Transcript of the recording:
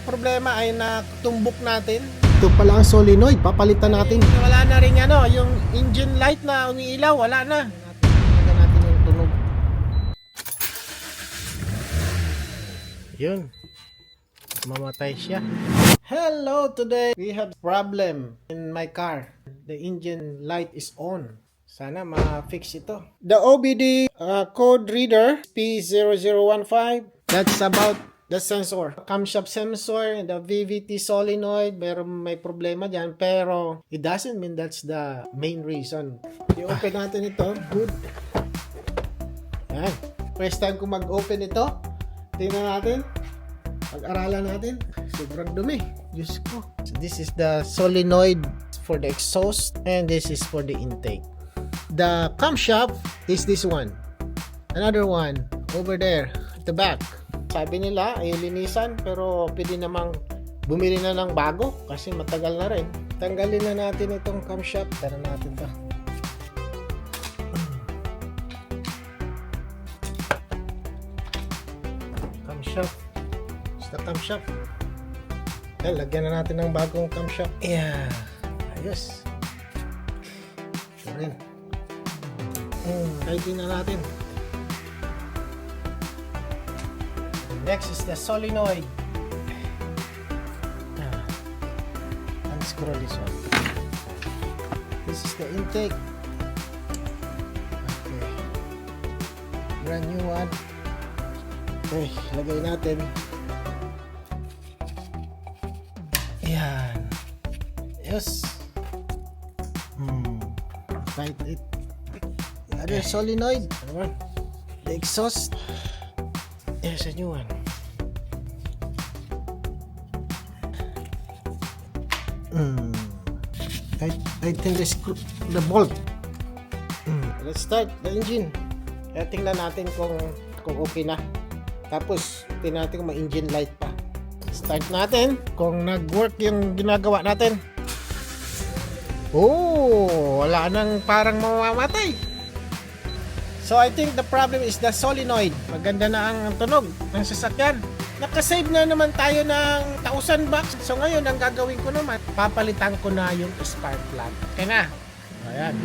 problema ay natumbok natin. Ito pala ang solenoid, papalitan natin. Wala na rin yung engine light na umiilaw, wala na. Tingnan natin yung tunog. Yun. Mamatay siya. Hello, today we have problem in my car. The engine light is on. Sana ma-fix ito. The OBD code reader P0015. That's about the sensor. Camshaft sensor, the VVT solenoid, may problema dyan. Pero it doesn't mean that's the main reason. I-open natin ito. Good. Yan. First time ko mag-open ito. Tingnan natin. Pag-aralan natin. Sobrang dumi. Diyos ko. So this is the solenoid for the exhaust and this is for the intake. The camshaft is this one. Another one over there at the back. Sabi nila ay linisan pero pwede namang bumili na ng bago kasi matagal na rin. Tanggalin na natin itong camshaft. Tara natin to. Camshaft. Basta camshaft. Lagyan na natin ng bagong camshaft. Yeah. Ayos. Ito rin. Tighten na natin. Next is the solenoid. Unscrew this one. This is the intake. Okay. Brand new one. Okay, lagay natin. Yan. Yes. Tight it. Other solenoid. The exhaust. There's a new one. Tighten the bolt. Let's start the engine. Tingnan natin kung okay na. Tapos tingnan natin kung may engine light pa. Start natin kung nag-work yung ginagawa natin. Oh, wala nang parang mamamatay. So I think the problem is the solenoid. Maganda na ang tunog ng sasakyan. Nakasave na naman tayo ng 1,000 bucks. So ngayon ang gagawin ko naman, papalitan ko na yung spark plug. Okay na. Ayan.